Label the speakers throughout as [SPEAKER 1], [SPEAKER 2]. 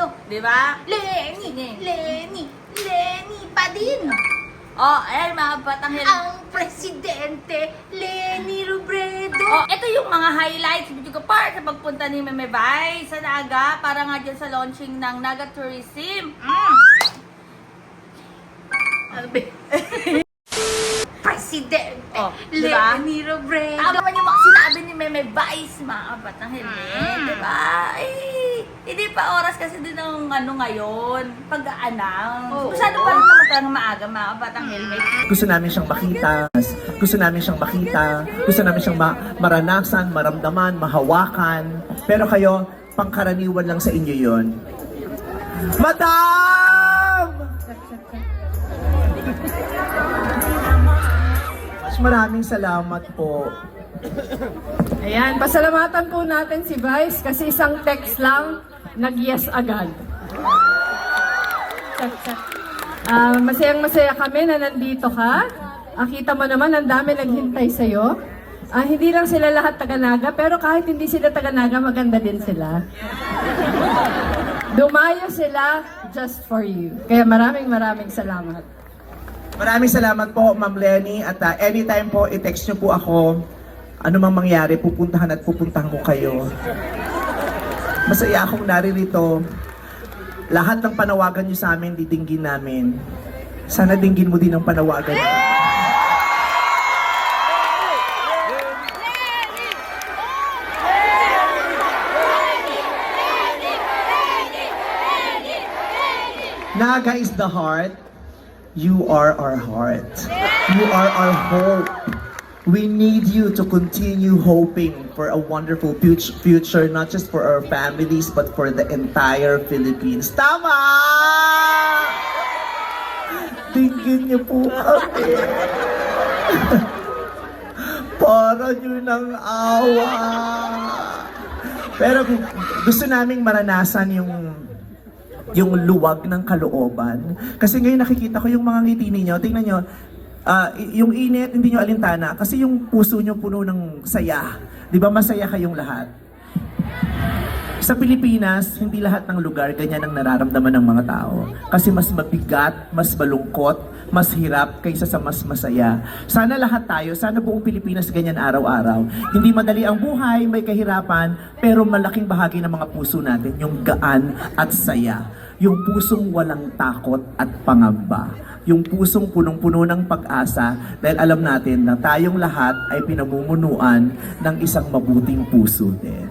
[SPEAKER 1] Ano?
[SPEAKER 2] Di ba?
[SPEAKER 1] Lenny pa din.
[SPEAKER 2] Oh, ayan mga batang helmet.
[SPEAKER 1] Ang presidente, Lenny Robredo.
[SPEAKER 2] Oh, ito yung mga highlights video ko part sa pagpunta ni Meme Vice sa Naga para nga dyan sa launching ng Naga Tourism.
[SPEAKER 1] Ano ba? Presidente,
[SPEAKER 2] Oh, diba?
[SPEAKER 1] Lenny Robredo.
[SPEAKER 2] Tama man yung mga sinabi ni Meme Vice, mga batang helmet. Diba? Ay, hindi pa oras kasi din ng ano ngayon, pag-announce.
[SPEAKER 1] Oo.
[SPEAKER 2] Masyado pa rin naman talagang maaga, mga batang helmet.
[SPEAKER 3] Gusto namin siyang makita. Gusto namin siyang makita. Gusto namin siyang maranasan, maramdaman, mahawakan. Pero kayo, pangkaraniwan lang sa inyo yon. Madam! Mas maraming salamat po.
[SPEAKER 4] Ayan, pasalamatan po natin si Vice kasi isang text lang, nag-yes agad. Masayang-masaya kami na nandito ka. Kita mo naman, ang dami naghintay sa'yo. Hindi lang sila lahat taga-Naga, pero kahit hindi sila taga-Naga, maganda din sila. Dumayo sila just for you. Kaya maraming salamat.
[SPEAKER 3] Maraming salamat po, Ma'am Lenny. At anytime po, i-text niyo po ako. Ano mang mangyari, pupuntahan ko kayo. Masaya akong naririto. Lahat ng panawagan niyo sa amin, didinggin namin. Sana dinggin mo din ang panawagan niyo. Naga is the heart. You are our heart. You are our hope. We need you to continue hoping for a wonderful future, not just for our families, but for the entire Philippines. Tama! Tingin niyo po kami. Para niyo ng awa. Pero gusto naming maranasan yung luwag ng kalooban. Kasi ngayon nakikita ko yung mga ngiti ninyo. Tingnan nyo, yung init, hindi nyo alintana. Kasi yung puso nyo puno ng saya. Di ba masaya kayong lahat? Sa Pilipinas, hindi lahat ng lugar ganyan ang nararamdaman ng mga tao. Kasi mas mabigat, mas malungkot, mas hirap kaysa sa mas masaya. Sana lahat tayo, sana buong Pilipinas ganyan araw-araw. Hindi madali ang buhay, may kahirapan, pero malaking bahagi ng mga puso natin, yung gaan at saya. Yung pusong walang takot at pangamba. Yung pusong punong-puno ng pag-asa dahil alam natin na tayong lahat ay pinamumunuan ng isang mabuting puso din.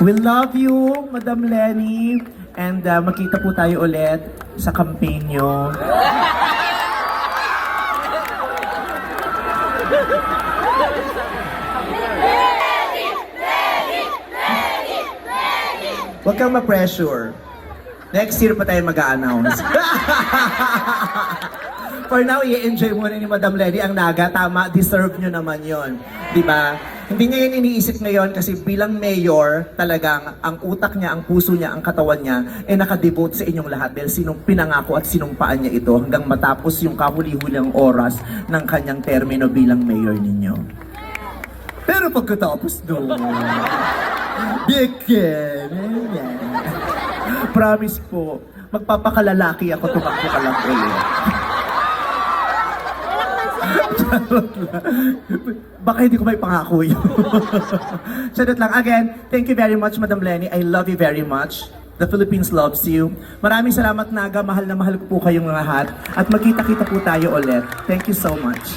[SPEAKER 3] We love you, Madam Lenny. And magkita po tayo ulit sa campaign nyo. Huwag kang ma-pressure. Next year pa tayo mag-a-announce. For now, i-enjoy muna ni Madam Lenny ang Naga. Tama, deserve nyo naman yon, di ba? Hindi niya yun iniisip ngayon kasi bilang mayor, talagang ang utak niya, ang puso niya, ang katawan niya, nakadevote sa inyong lahat dahil sinong pinangako at sinumpaan niya ito hanggang matapos yung kahuli-huling oras ng kanyang termino bilang mayor ninyo. Pero pagkatapos doon, promise po, magpapakalalaki ako, tumakbo ka lang ulit. Baka hindi ko may pangako yun. Charot lang. Again, thank you very much, Madam Lenny. I love you very much. The Philippines loves you. Maraming salamat, Naga. Mahal na mahal ko po kayong lahat. At magkita-kita po tayo ulit. Thank you so much.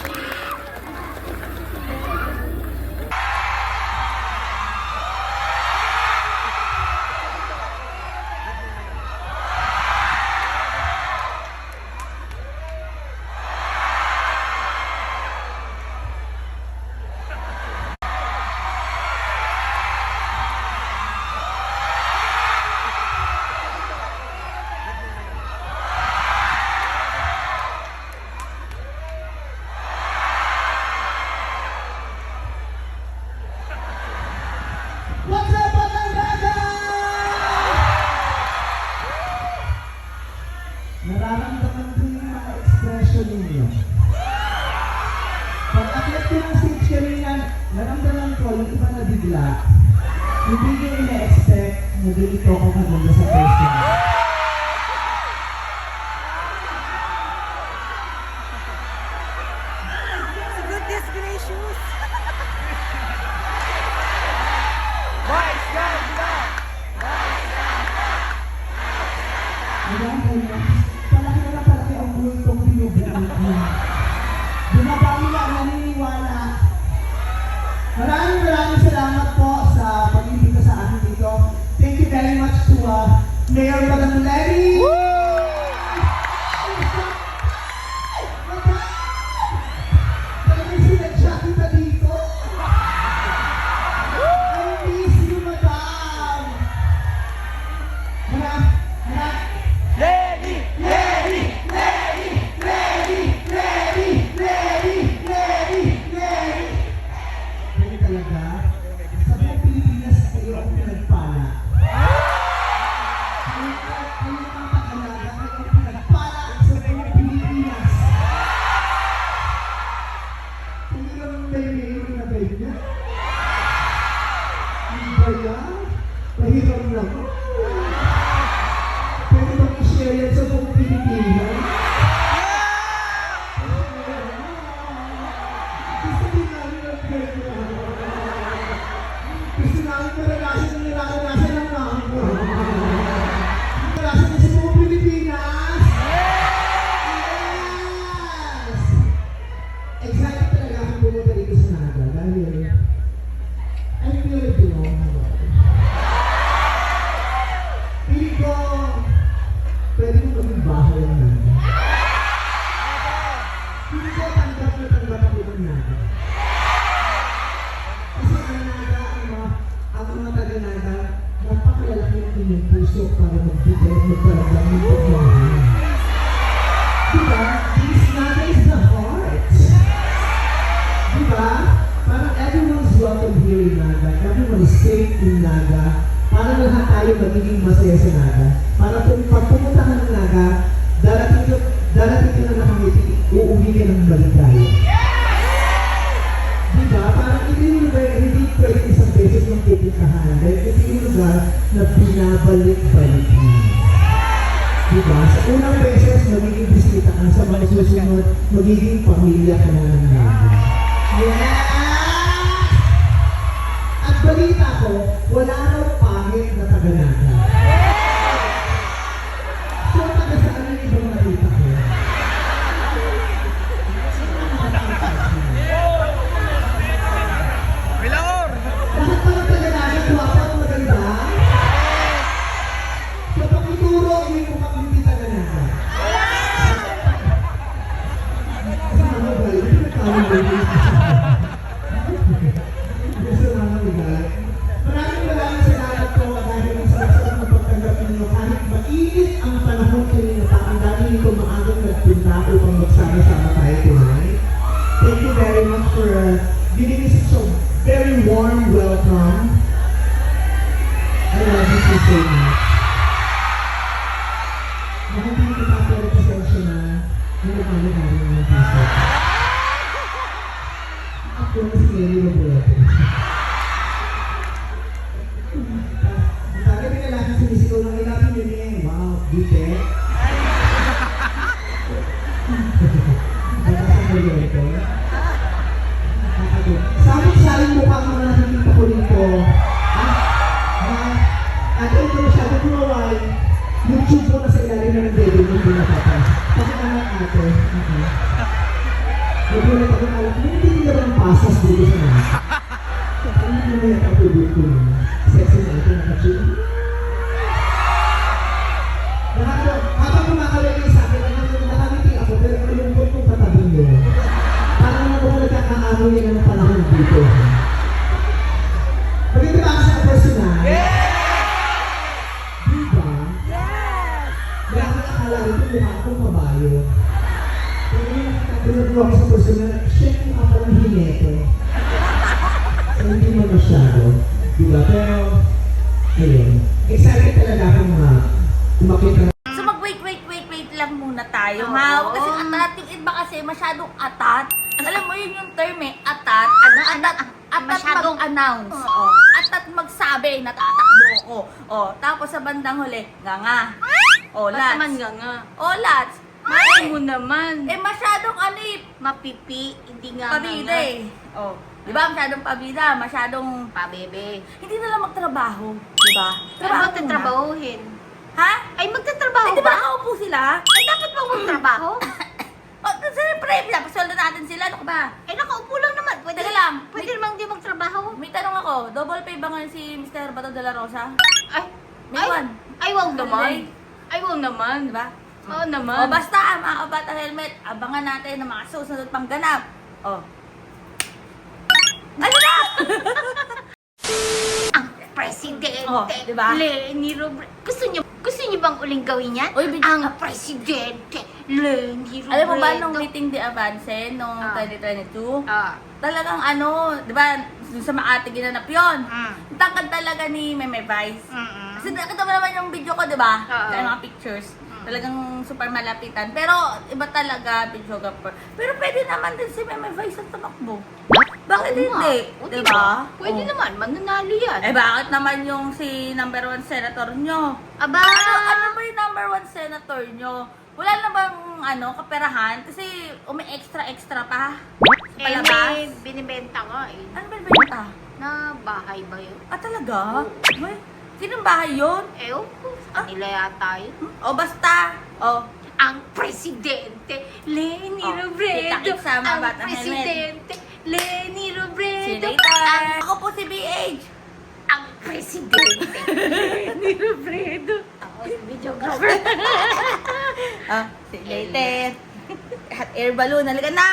[SPEAKER 5] ganito ako kaganda sa person.
[SPEAKER 6] Goodness gracious!
[SPEAKER 5] Palaki na palaki ang bultong binubuhat mo. Dumabami lang naniniwala. Maraming salamat po sa pag-ibig sa akin dito. Thank you very much to Mayor Madam Lenny. Talagang sinadya kita dito. I miss you, Madam. Hindi talaga. Sa buong Pilipinas, kayo ang pinagpala. Kayo ang pag-alaga, kayo ang pinagpala sa buong Pilipinas. Hindi lang may mayor na ganyan. Hindi ba yan? Mahirap lang. Pwede bang i-share yan sa buong Pilipinas? Gusto din namin ang ganyan. Gusto namin maranasan ang nararanasan ng namin. Naranasan niya sa buong Pilipinas. Yes! Excited talaga akong pumunta dito sa Naga dahil I really belong here. Feeling ko, pwede mo maging bahay ang Naga. Feeling ko, tanggap na tanggap ako ng Naga. Kasi ang Naga, ang mga taga-Naga, napakalalaki ng inyong puso para magbigay at magpalaglang ng pagmamahal. Diba? This Naga is the heart. Diba? Parang everyone's welcome here in Naga. Everyone is safe in Naga. Para lahat tayo magiging masaya sa Naga. Para pag pumunta ka ng Naga, darating ka na nakangiti, uuwi ka ng maligaya. Diba? Parang hindi pwede isang beses yung pupuntahan. Dahil ito yung lugar na binabalik-balik mo. Diba? Sa unang beses, magiging bisita ka. Sa mga susunod, magiging pamilya ka na ng Naga. Yeah! At balita ko, wala raw pangit na taga-Naga. So, taga saan yung ibang nakita ko? Lahat pa ng taga-Naga, guwapa at maganda? So, pag ituro, yung mukhang hindi taga-Naga. Kasi ano ba, yung pinagkawin ba yung Maraming salamat po dahil ang sarap-sarap na pagtanggap ninyo kahit mainit ang panahon kanina pa ang dami nito maagang nagpunta upang magsama-sama tayo tonight. Thank you very much for giving me such a very warm welcome. I love you so much. Bakit hindi kita pero pasensya na nagmamahal ng mga puso. Ako na si Lenny Robredo. Sabi ka lang sinisigaw ng ilapin yun eh. Wow, dite. Nagkasang mo yun ito. Samit-saling mukha ang mga nakikita ko rito. At ito masyado kumaway. YouTube mo na sa ilalim na ng dedo yung pinapapay. Kasi anak ate. Nagulat ako na alam, hindi nila ba ng pasas dito sa mga? Ano mo yung kapulot ko nyo? Sexy na ito, nakachula. Habang kumakalagay sa akin, nakangiti ako, pero malungkot kong katabi nyo. Parang naman ako nagkakaano yan ang panahon dito. Pagkita ba ako sa personal? Diba? Kaya ako nakakala rito, mukha akong kabayo. Pero yung nakakatulad mo ako sa personal, siya yung mukha parang hinete. So, hindi mo masyado. Diba? Pero, ayun. Excited talaga akong umakit na.
[SPEAKER 2] So mag-wait lang muna tayo, ha? Huwag kasing atat. Yung iba kasi masyadong atat. Alam mo yun yung term eh, atat. Atat
[SPEAKER 1] Masyadong-
[SPEAKER 2] mag-announce.
[SPEAKER 1] Oo.
[SPEAKER 2] Atat magsabi, natatakbo. ko. O, tapos sa bandang huli, nganga. O,
[SPEAKER 1] Ba't
[SPEAKER 2] lats.
[SPEAKER 1] naman nga?
[SPEAKER 2] O, lats.
[SPEAKER 1] Ay mo naman.
[SPEAKER 2] Eh, masyadong ano eh,
[SPEAKER 1] Mapipi, hindi nga
[SPEAKER 2] pabida eh. O, di ba? Masyadong pabida, masyadong...
[SPEAKER 1] Pabebe.
[SPEAKER 2] Hindi na lang magtrabaho. Di ba?
[SPEAKER 1] Ay,
[SPEAKER 2] muna.
[SPEAKER 1] magtatrabahuhin.
[SPEAKER 2] Ha?
[SPEAKER 1] Ay, magtatrabaho
[SPEAKER 2] Eh, di ba
[SPEAKER 1] ba?
[SPEAKER 2] nakaupo sila?
[SPEAKER 1] Ay, dapat ba magtrabaho?
[SPEAKER 2] O, siyempre, pinapasweldo natin sila. Ano ka ba?
[SPEAKER 1] Ay, nakaupo lang naman. Pwede
[SPEAKER 2] Teka lang.
[SPEAKER 1] Pwede namang di magtrabaho.
[SPEAKER 2] May tanong ako, double pay ba ngayon si Mr. Bato de la Rosa?
[SPEAKER 1] Ay,
[SPEAKER 2] May one.
[SPEAKER 1] Ay, wow naman.
[SPEAKER 2] Holiday.
[SPEAKER 1] Ay, wow naman.
[SPEAKER 2] Di ba?
[SPEAKER 1] Oo
[SPEAKER 2] O
[SPEAKER 1] naman.
[SPEAKER 2] basta, mga kabata helmet, abangan natin ng mga susunod pang ganap. O. Ano na?
[SPEAKER 1] Ang presidente,
[SPEAKER 2] Oh, diba?
[SPEAKER 1] Leni Robredo. Gusto niyo bang uling gawin yan?
[SPEAKER 2] Uy,
[SPEAKER 1] Ang presidente, Leni Robredo.
[SPEAKER 2] Alam mo ba nung meeting de Avance noong
[SPEAKER 1] Ah.
[SPEAKER 2] 2022?
[SPEAKER 1] Ah.
[SPEAKER 2] Talagang ano, di ba, dun sa Makati ginanap yun.
[SPEAKER 1] Mm.
[SPEAKER 2] Tangkad talaga ni Meme Vice.
[SPEAKER 1] Mm-mm.
[SPEAKER 2] Kasi nakita mo naman yung video ko, di ba?
[SPEAKER 1] Oo.
[SPEAKER 2] Sa mga pictures. Talagang super malapitan. Pero iba talaga, videographer. Pero pwede naman din si Meme Vice ang tumakbo. Bakit
[SPEAKER 1] Oo nga.
[SPEAKER 2] hindi?
[SPEAKER 1] O,
[SPEAKER 2] Di
[SPEAKER 1] diba?
[SPEAKER 2] ba?
[SPEAKER 1] Pwede
[SPEAKER 2] Oh.
[SPEAKER 1] naman, mananalo yan.
[SPEAKER 2] Eh bakit naman yung si number 1 senator nyo?
[SPEAKER 1] Aba,
[SPEAKER 2] Ano ba yung number 1 senator nyo? Wala na bang kaperahan? Kasi umi-extra pa. Sa palabas.
[SPEAKER 1] may binibenta nga eh.
[SPEAKER 2] Ano ba yung benta?
[SPEAKER 1] Na bahay ba yun?
[SPEAKER 2] Ah, talaga? Uy, sinong bahay yun?
[SPEAKER 1] Ewan ko, sa kanila yata yun.
[SPEAKER 2] O basta. O,
[SPEAKER 1] Ang presidente, Leni
[SPEAKER 2] Oh,
[SPEAKER 1] Robredo.
[SPEAKER 2] kita-kits sa mga
[SPEAKER 1] Ang
[SPEAKER 2] batang helmet.
[SPEAKER 1] presidente, Leni Robredo.
[SPEAKER 2] see you later. Ako po si BH.
[SPEAKER 1] Ang presidente, Leni Robredo. Ako si videographer.
[SPEAKER 2] Ah, see you later. Hot air balloon, halika na.